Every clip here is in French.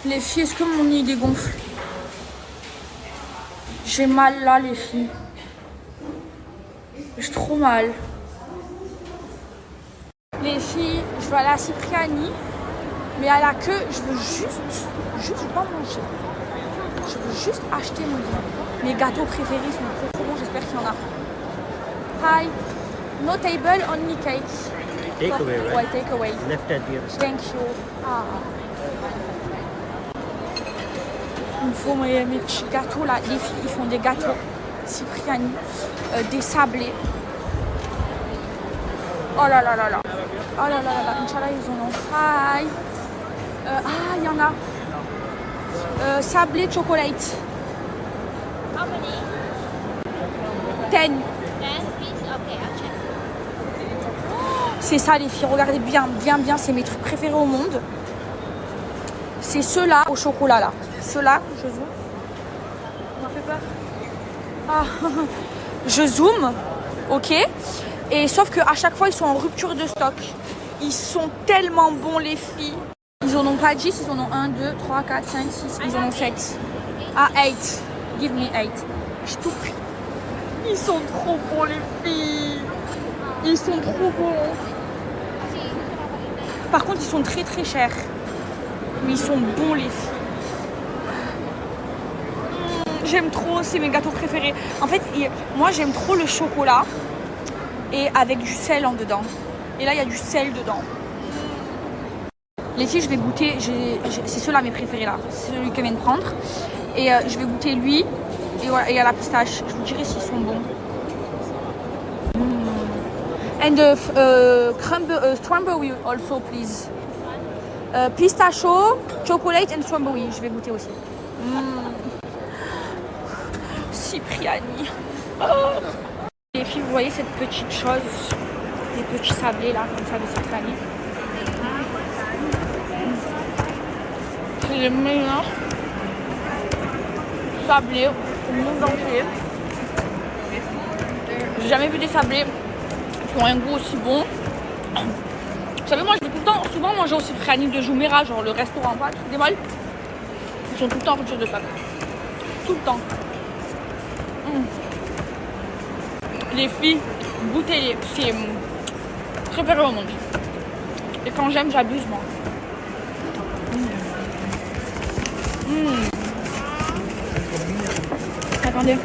Les filles, est-ce que mon nez dégonfle? J'ai mal là, les filles. J'ai trop mal. Les filles, je vais aller à Cipriani. Mais à la queue, je veux juste, je veux pas manger. Je veux juste acheter mes gâteaux préférés, sont trop bons, j'espère qu'il y en a. Hi, no table, only cake. Takeaway, right? Ouais, takeaway. Left at the other side. Thank you. Ah. Il me faut mes petits gâteaux là. Les filles, ils font des gâteaux Cipriani, des sablés. Oh là là là là. Oh là là là là. Inch'Allah, ils en ont. Hi. Il y en a. Sablé chocolate. How many? 10. 10 please? Okay, I'll check. C'est ça les filles, regardez bien, c'est mes trucs préférés au monde. C'est ceux-là au chocolat là. Ceux-là, je zoome. Ça m'a fait peur. Ah. Je zoome, ok. Et sauf qu'à chaque fois, ils sont en rupture de stock. Ils sont tellement bons les filles. Ils en ont pas 10, ils en ont 1, 2, 3, 4, 5, 6, ils en ont 7. Ah, 8. Give me 8. Stupide. Ils sont trop bons les filles. Ils sont trop bons. Par contre, ils sont très très chers. Mais ils sont bons les filles. J'aime trop, c'est mes gâteaux préférés. En fait, moi j'aime trop le chocolat et avec du sel en dedans. Et là, il y a du sel dedans. Les filles, je vais goûter, c'est ceux-là mes préférés là. C'est celui que je viens de prendre. Et je vais goûter lui. Et voilà, il y a la pistache. Je vous dirai s'ils sont bons. And strawberry also, please. Pistachio, chocolate and strawberry. Je vais goûter aussi. Cipriani. Oh. Les filles, vous voyez cette petite chose, des petits sablés là, comme ça de Cipriani. C'est les meilleurs sablés au monde entier. J'ai jamais vu des sablés qui ont un goût aussi bon. Vous savez, moi je vais tout le temps, souvent manger au Cipriani de Jumeirah, genre le restaurant, pas des malles. Ils sont tout le temps en rupture de stock. Tout le temps. Les filles, goûtez-les, c'est préféré au monde. Et quand j'aime, j'abuse moi. Attendez.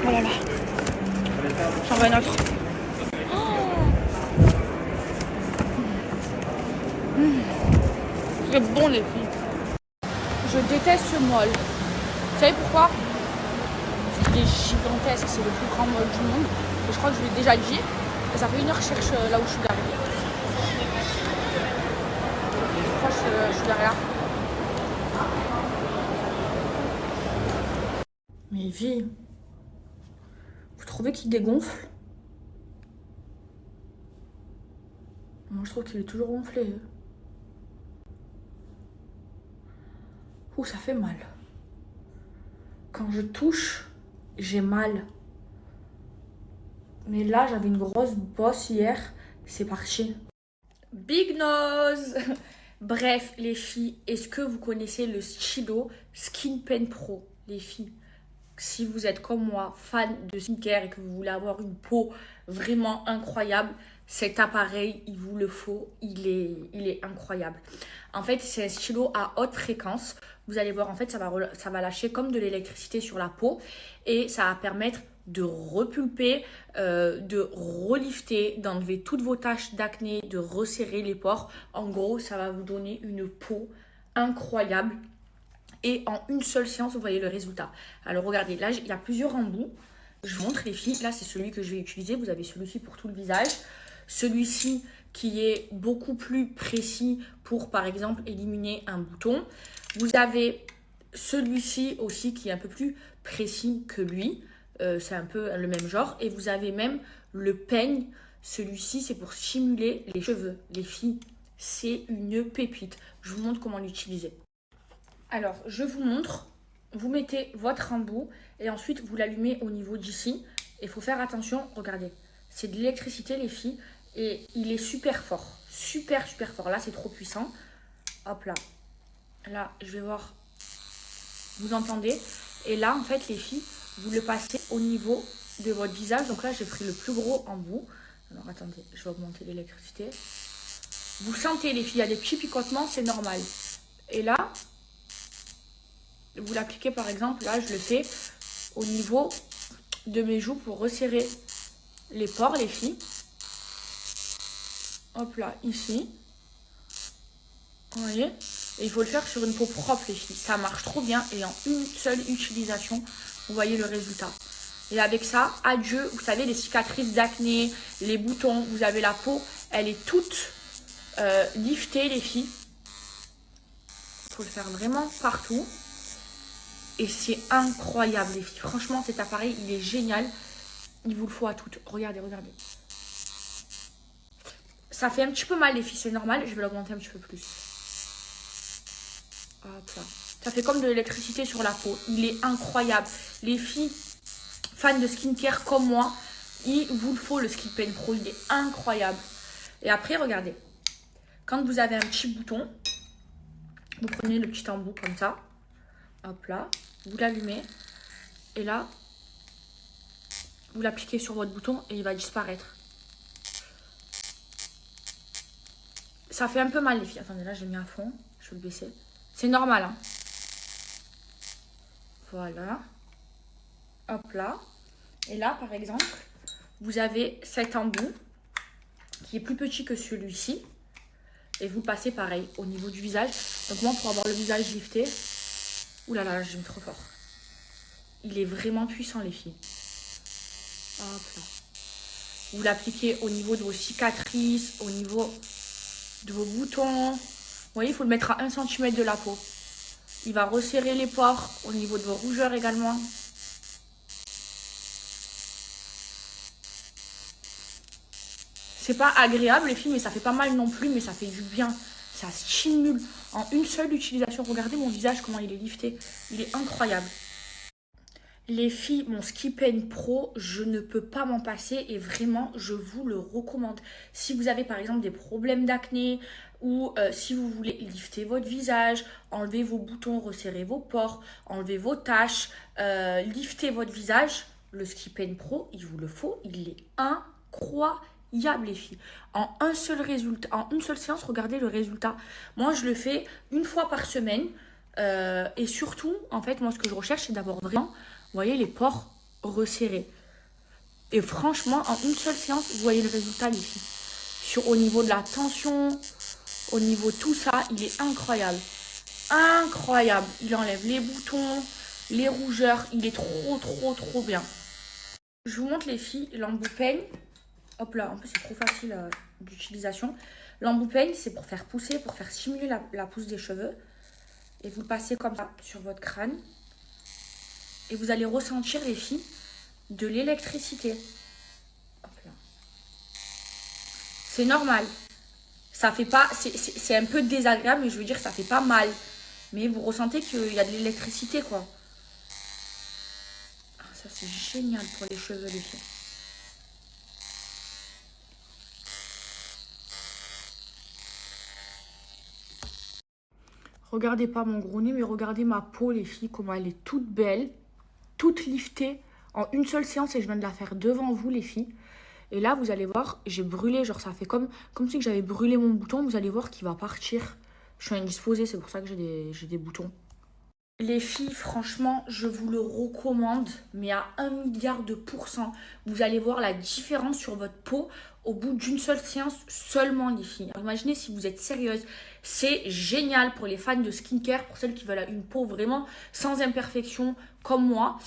Oh là là. J'en veux un autre. C'est bon les filles. Je déteste ce mall. Vous savez pourquoi? Parce qu'il est gigantesque, c'est le plus grand mall du monde. Et je crois que je l'ai déjà dit. Et ça fait 1 heure que je cherche là où je suis garée. Je crois que je suis garée là. Mais vie, vous trouvez qu'il dégonfle? Moi je trouve qu'il est toujours gonflé. Ouh, ça fait mal. Quand je touche, j'ai mal. Mais là, j'avais une grosse bosse hier. C'est parti. Big nose. Bref, les filles, est-ce que vous connaissez le stylo Skin Pen Pro, les filles? Si vous êtes comme moi, fan de skincare et que vous voulez avoir une peau vraiment incroyable, cet appareil, il vous le faut, il est incroyable. En fait, c'est un stylo à haute fréquence. Vous allez voir, en fait, ça va lâcher comme de l'électricité sur la peau et ça va permettre de repulper, de relifter, d'enlever toutes vos taches d'acné, de resserrer les pores. En gros, ça va vous donner une peau incroyable. Et en une seule séance, vous voyez le résultat. Alors regardez, là, il y a plusieurs embouts. Je vous montre les filles. Là, c'est celui que je vais utiliser. Vous avez celui-ci pour tout le visage. Celui-ci qui est beaucoup plus précis pour, par exemple, éliminer un bouton. Vous avez celui-ci aussi qui est un peu plus précis que lui. C'est un peu le même genre. Et vous avez même le peigne. Celui-ci, c'est pour stimuler les cheveux. Les filles, c'est une pépite. Je vous montre comment l'utiliser. Alors, je vous montre. Vous mettez votre embout et ensuite vous l'allumez au niveau d'ici. Il faut faire attention, regardez. C'est de l'électricité, les filles. Et il est super fort. super fort. Là, c'est trop puissant. Hop là. Là, je vais voir. Vous entendez? Et là, en fait, les filles, vous le passez au niveau de votre visage. Donc là, j'ai pris le plus gros en bout. Alors, attendez, je vais augmenter l'électricité. Vous sentez, les filles, il y a des petits picotements, c'est normal. Et là, vous l'appliquez, par exemple, là, je le fais au niveau de mes joues pour resserrer les pores, les filles. Hop là, ici. Vous voyez? Et il faut le faire sur une peau propre, les filles. Ça marche trop bien et en une seule utilisation, vous voyez le résultat. Et avec ça, adieu, vous savez, les cicatrices d'acné, les boutons, vous avez la peau, elle est toute liftée, les filles. Il faut le faire vraiment partout. Et c'est incroyable, les filles. Franchement, cet appareil, il est génial. Il vous le faut à toutes. Regardez, regardez. Ça fait un petit peu mal, les filles, c'est normal. Je vais l'augmenter un petit peu plus. Hop là. Ça fait comme de l'électricité sur la peau. Il est incroyable. Les filles fans de skincare comme moi, il vous le faut, le Skin Pen Pro. Il est incroyable. Et après, regardez. Quand vous avez un petit bouton, vous prenez le petit embout comme ça. Hop là. Vous l'allumez. Et là, vous l'appliquez sur votre bouton et il va disparaître. Ça fait un peu mal, les filles. Attendez, là, j'ai mis à fond. Je vais le baisser. C'est normal, hein. Voilà. Hop là. Et là, par exemple, vous avez cet embout qui est plus petit que celui-ci. Et vous passez pareil au niveau du visage. Donc moi, pour avoir le visage lifté... Ouh là là, j'aime trop fort. Il est vraiment puissant, les filles. Hop là. Vous l'appliquez au niveau de vos cicatrices, au niveau de vos boutons. Vous voyez, il faut le mettre à 1 cm de la peau. Il va resserrer les pores au niveau de vos rougeurs également. C'est pas agréable, les filles, mais ça fait pas mal non plus, mais ça fait du bien. Ça stimule. En une seule utilisation, regardez mon visage, comment il est lifté. Il est incroyable. Les filles, mon Skin Pen Pro, je ne peux pas m'en passer et vraiment, je vous le recommande. Si vous avez par exemple des problèmes d'acné ou si vous voulez lifter votre visage, enlever vos boutons, resserrer vos pores, enlever vos taches, lifter votre visage, le Skin Pen Pro, il vous le faut, il est incroyable, les filles. En un seul résultat, en une seule séance, regardez le résultat. Moi, je le fais une fois par semaine et surtout, en fait, moi, ce que je recherche, c'est d'avoir vraiment... Vous voyez les pores resserrés. Et franchement, en une seule séance, vous voyez le résultat, les filles. Au niveau de la tension, au niveau de tout ça, il est incroyable. Incroyable. Il enlève les boutons, les rougeurs. Il est trop bien. Je vous montre, les filles, l'embout peigne. Hop là, en plus, c'est trop facile d'utilisation. L'embout peigne, c'est pour faire pousser, pour faire stimuler la pousse des cheveux. Et vous le passez comme ça sur votre crâne. Et vous allez ressentir, les filles, de l'électricité. C'est normal. Ça fait pas... C'est un peu désagréable, mais je veux dire, ça fait pas mal. Mais vous ressentez qu'il y a de l'électricité, quoi. Ah, ça, c'est génial pour les cheveux, les filles. Regardez pas mon gros nez, mais regardez ma peau, les filles, comment elle est toute belle. Toute liftée en une seule séance et je viens de la faire devant vous, les filles. Et là, vous allez voir, j'ai brûlé, genre ça fait comme si j'avais brûlé mon bouton. Vous allez voir qu'il va partir. Je suis indisposée, c'est pour ça que j'ai des boutons. Les filles, franchement, je vous le recommande, mais à 1 milliard de %. Vous allez voir la différence sur votre peau au bout d'une seule séance seulement, les filles. Alors, imaginez si vous êtes sérieuse. C'est génial pour les fans de skincare, pour celles qui veulent une peau vraiment sans imperfection comme moi.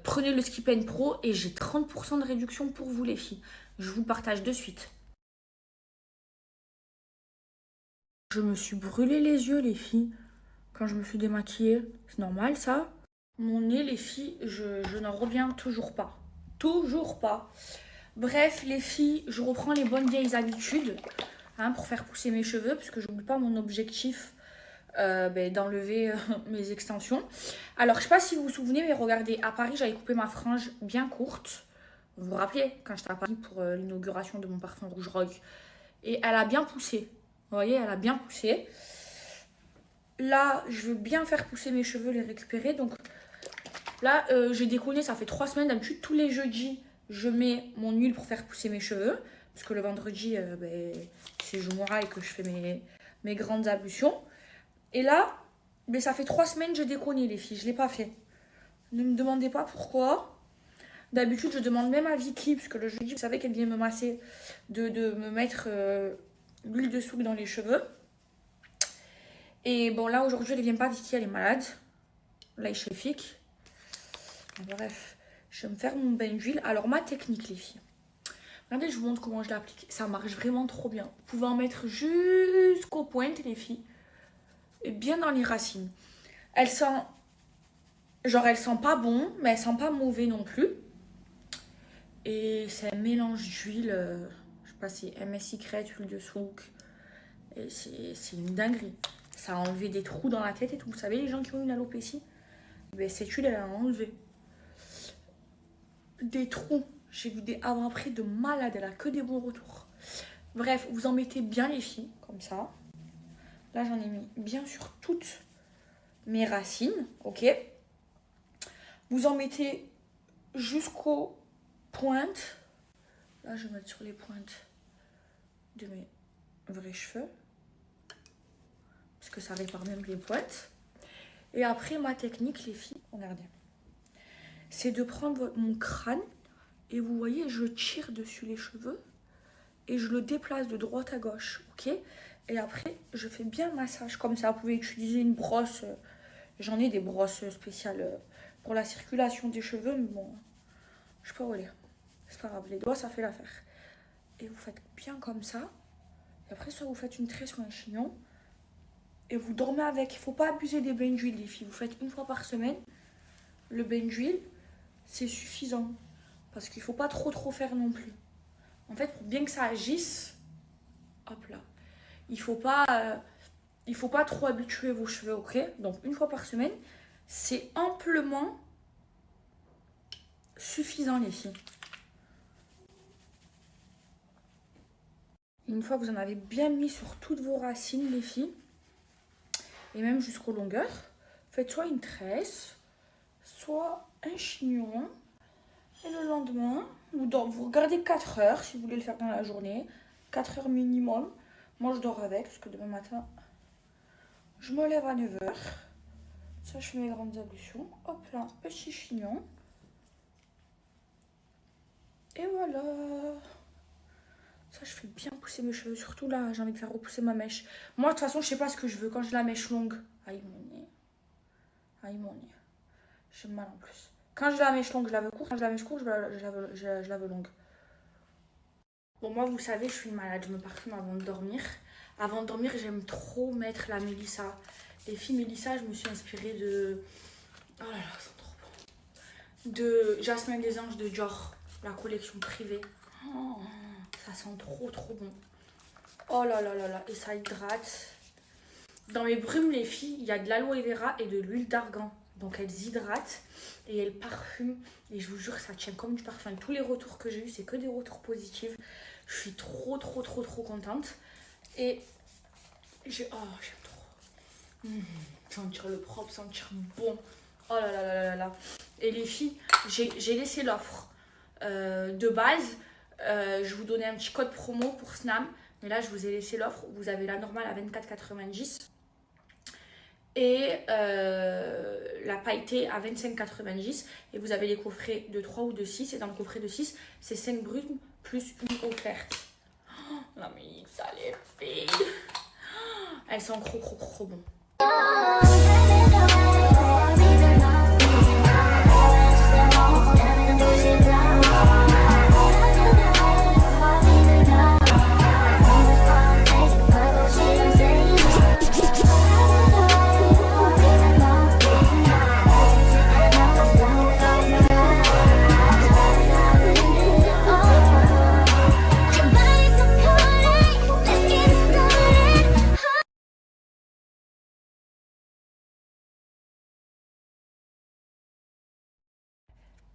Prenez le Skin Pen Pro et j'ai 30 % de réduction pour vous, les filles. Je vous le partage de suite. Je me suis brûlé les yeux, les filles. Quand je me suis démaquillée, c'est normal ça. Mon nez, les filles, je n'en reviens toujours pas. Toujours pas. Bref, les filles, je reprends les bonnes vieilles habitudes pour faire pousser mes cheveux, parce que je n'oublie pas mon objectif d'enlever mes extensions. Alors, je ne sais pas si vous vous souvenez, mais regardez, à Paris, j'avais coupé ma frange bien courte. Vous vous rappelez, quand j'étais à Paris pour l'inauguration de mon parfum Rouge Rogue. Et elle a bien poussé. Vous voyez, elle a bien poussé. Là, je veux bien faire pousser mes cheveux, les récupérer. Donc là, j'ai déconné, ça fait 3 semaines. D'habitude, tous les jeudis, je mets mon huile pour faire pousser mes cheveux. Parce que le vendredi, c'est Jumura et que je fais mes grandes ablutions. Et là, ça fait 3 semaines, j'ai déconné, les filles. Je ne l'ai pas fait. Ne me demandez pas pourquoi. D'habitude, je demande même à Vicky, parce que le jeudi, vous savez qu'elle vient me masser, de me mettre l'huile de souk dans les cheveux. Et bon, là, aujourd'hui, elle ne vient pas. Vicky, elle est malade. Là, il est fic. Bref, je vais me faire mon bain d'huile. Alors, ma technique, les filles. Regardez, je vous montre comment je l'applique. Ça marche vraiment trop bien. Vous pouvez en mettre jusqu'aux pointes, les filles. Et bien dans les racines. Elle sent pas bon, mais elle sent pas mauvais non plus. Et c'est un mélange d'huile. Je sais pas si c'est MS Secret, huile de souk. Et c'est une dinguerie. Ça a enlevé des trous dans la tête et tout. Vous savez, les gens qui ont une alopécie, cette huile, elle a enlevé des trous. J'ai vu des avant-après de malade. Elle a que des bons retours. Bref, vous en mettez bien, les filles, comme ça. Là, j'en ai mis bien sur toutes mes racines, ok. Vous en mettez jusqu'aux pointes. Là, je vais mettre sur les pointes de mes vrais cheveux. Parce que ça répare même les pointes. Et après, ma technique, les filles, regardez. C'est de prendre mon crâne. Et vous voyez, je tire dessus les cheveux. Et je le déplace de droite à gauche, ok. Et après, je fais bien le massage comme ça. Vous pouvez utiliser une brosse. J'en ai des brosses spéciales pour la circulation des cheveux. Mais bon, je sais pas où aller. C'est pas grave, les doigts, ça fait l'affaire. Et vous faites bien comme ça. Et après, soit vous faites une tresse ou un chignon. Et vous dormez avec. Il ne faut pas abuser des bains d'huile, les filles. Vous faites une fois par semaine. Le bain d'huile, c'est suffisant. Parce qu'il ne faut pas trop faire non plus. En fait, pour bien que ça agisse, hop là. Il faut pas trop habituer vos cheveux, ok. Donc, une fois par semaine, c'est amplement suffisant, les filles. Une fois que vous en avez bien mis sur toutes vos racines, les filles, et même jusqu'aux longueurs, faites soit une tresse, soit un chignon. Et le lendemain, vous regardez 4 heures, si vous voulez le faire dans la journée. 4 heures minimum. Moi, je dors avec, parce que demain matin, je me lève à 9 heures. Ça, je fais mes grandes ablutions. Hop là, petit chignon. Et voilà. Ça, je fais bien pousser mes cheveux. Surtout là, j'ai envie de faire repousser ma mèche. Moi, de toute façon, je sais pas ce que je veux quand j'ai la mèche longue. Aïe, mon nez. Aïe, mon nez. J'ai mal en plus. Quand j'ai la mèche longue, je la veux courte. Quand j'ai la mèche courte, je la veux longue. Bon, moi, vous savez, je suis malade. Je me parfume avant de dormir. Avant de dormir, j'aime trop mettre la Mélissa. Les filles Mélissa, je me suis inspirée de... Oh là là, c'est trop bon. De Jasmin des Anges de Dior. La collection privée. Oh, ça sent trop bon. Oh là là là là. Et ça hydrate. Dans mes brumes, les filles, il y a de l'aloe vera et de l'huile d'argan. Donc elles hydratent et elles parfument. Et je vous jure, ça tient comme du parfum. Tous les retours que j'ai eu, c'est que des retours positifs. Je suis trop contente. Et j'aime trop. Sentir le propre, sentir bon. Oh là là là là là. Et les filles, j'ai laissé l'offre de base. Je vous donnais un petit code promo pour Snam. Mais là, je vous ai laissé l'offre. Vous avez la normale à 24,90. Et la pailletée à 25,90. Et vous avez les coffrets de 3 ou de 6. Et dans le coffret de 6, c'est 5 brunes plus une offerte. Oh, non mais ça les fait. Elles sont trop bon.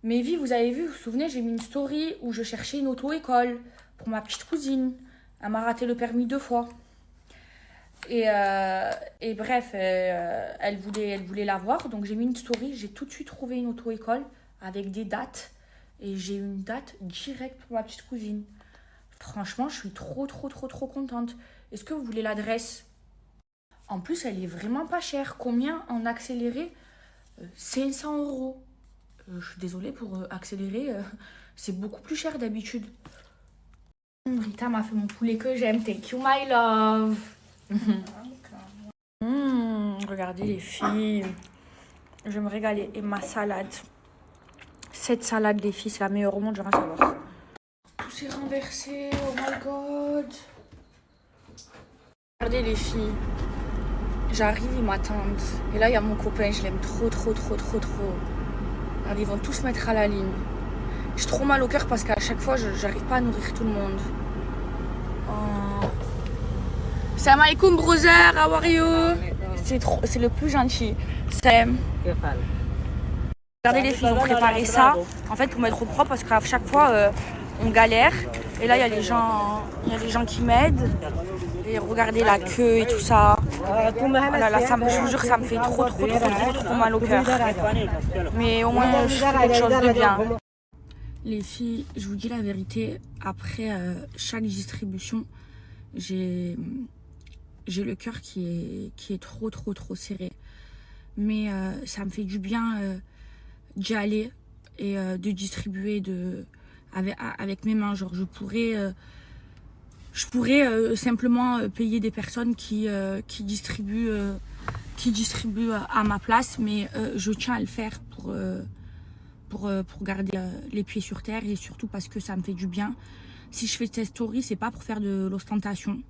Mais vie, vous avez vu, vous vous souvenez, j'ai mis une story où je cherchais une auto-école pour ma petite cousine. Elle m'a raté le permis 2 fois. Et bref, elle voulait l'avoir. Donc j'ai mis une story. J'ai tout de suite trouvé une auto-école avec des dates. Et j'ai eu une date directe pour ma petite cousine. Franchement, je suis trop contente. Est-ce que vous voulez l'adresse? En plus, elle est vraiment pas chère. Combien en accéléré? 500 €. Je suis désolée pour accélérer. C'est beaucoup plus cher d'habitude. Rita m'a fait mon poulet que j'aime. Thank you, my love. Regardez les filles. Je vais me régaler. Et ma salade. Cette salade, les filles, c'est la meilleure au monde, je vais rien savoir. Tout s'est renversé. Oh my god. Regardez les filles. J'arrive, ils m'attendent. Et là, il y a mon copain, je l'aime trop. Alors, ils vont tous se mettre à la ligne. J'ai trop mal au cœur parce qu'à chaque fois, j'arrive pas à nourrir tout le monde. Oh. Salam alaikum, brother, how are you? C'est le plus gentil. Salam. Regardez les filles, ils ont préparé ça. En fait, pour mettre au propre parce qu'à chaque fois, on galère. Et là, il y a les gens qui m'aident. Et regardez la queue et tout ça. Oh là là, je vous jure, ça me fait trop mal au cœur. Mais au moins, je fais quelque chose de bien. Les filles, je vous dis la vérité, après chaque distribution, j'ai le cœur qui est trop serré. Mais ça me fait du bien d'y aller et de distribuer avec mes mains. Genre, je pourrais simplement payer des personnes qui distribuent à ma place, mais je tiens à le faire pour garder les pieds sur terre et surtout parce que ça me fait du bien. Si je fais cette story, c'est pas pour faire de l'ostentation.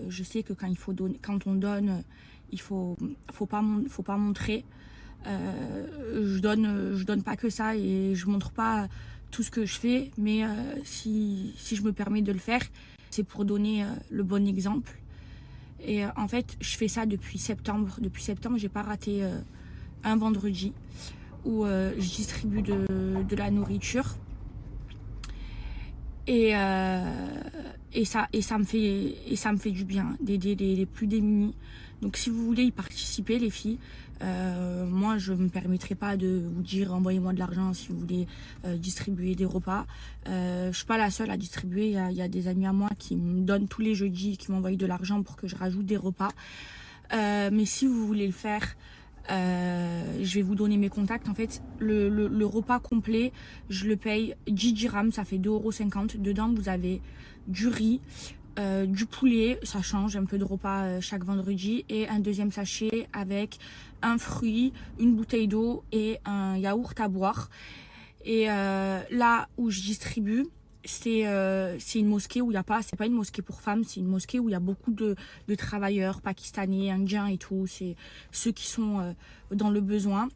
Je sais que quand on donne, il faut pas montrer. Je donne pas que ça et je montre pas tout ce que je fais, mais si je me permets de le faire, c'est pour donner le bon exemple. Et en fait, je fais ça depuis septembre. Depuis septembre, j'ai pas raté un vendredi où je distribue de la nourriture. Et ça me fait du bien d'aider les plus démunis. Donc si vous voulez y participer, les filles, moi je me permettrai pas de vous dire envoyez-moi de l'argent si vous voulez distribuer des repas. Je suis pas la seule à distribuer. Il y a des amis à moi qui me donnent tous les jeudis, qui m'envoient de l'argent pour que je rajoute des repas. Mais si vous voulez le faire, je vais vous donner mes contacts. En fait, le repas complet, je le paye 10 dirhams, ça fait 2,50 €. Dedans, vous avez du riz, du poulet, ça change, un peu de repas chaque vendredi, et un deuxième sachet avec un fruit, une bouteille d'eau et un yaourt à boire. Et là où je distribue, c'est une mosquée où il y a pas, c'est pas une mosquée pour femmes, c'est une mosquée où il y a beaucoup de travailleurs pakistanais, indiens et tout, c'est ceux qui sont dans le besoin.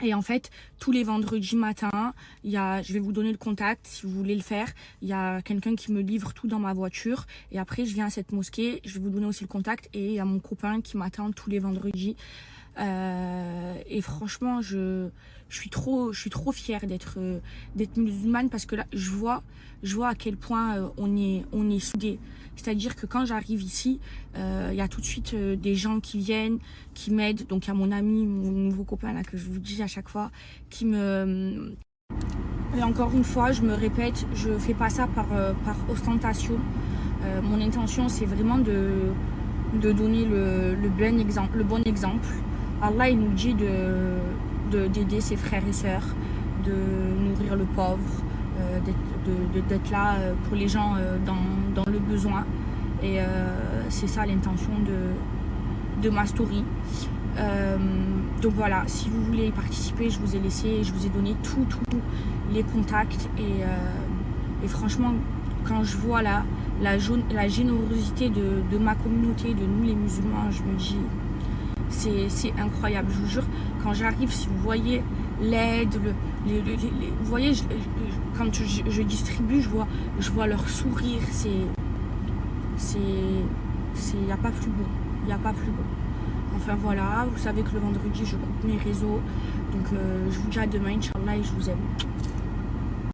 Et en fait, tous les vendredis matin, je vais vous donner le contact si vous voulez le faire. Il y a quelqu'un qui me livre tout dans ma voiture. Et après, je viens à cette mosquée, je vais vous donner aussi le contact. Et il y a mon copain qui m'attend tous les vendredis. Et franchement, je suis trop fière d'être musulmane parce que là, je vois à quel point on est soudés. C'est-à-dire que quand j'arrive ici, il y a tout de suite des gens qui viennent, qui m'aident. Donc il y a mon ami, mon nouveau copain là que je vous dis à chaque fois, qui me... Et encore une fois, je me répète, je fais pas ça par ostentation. Mon intention, c'est vraiment de donner le bon exemple. Allah, il nous dit d'aider ses frères et sœurs, de nourrir le pauvre, d'être là pour les gens dans le besoin. Et c'est ça l'intention de ma story. Donc voilà, si vous voulez y participer, je vous ai donné tous les contacts. Et franchement, quand je vois la générosité de ma communauté, de nous les musulmans, je me dis... C'est incroyable, je vous jure. Quand j'arrive, si vous voyez l'aide, vous voyez, quand je distribue, je vois leur sourire. Il n'y a pas plus beau. Il n'y a pas plus beau. Enfin voilà, vous savez que le vendredi, je coupe mes réseaux. Donc je vous dis à demain, Inch'Allah, et je vous aime.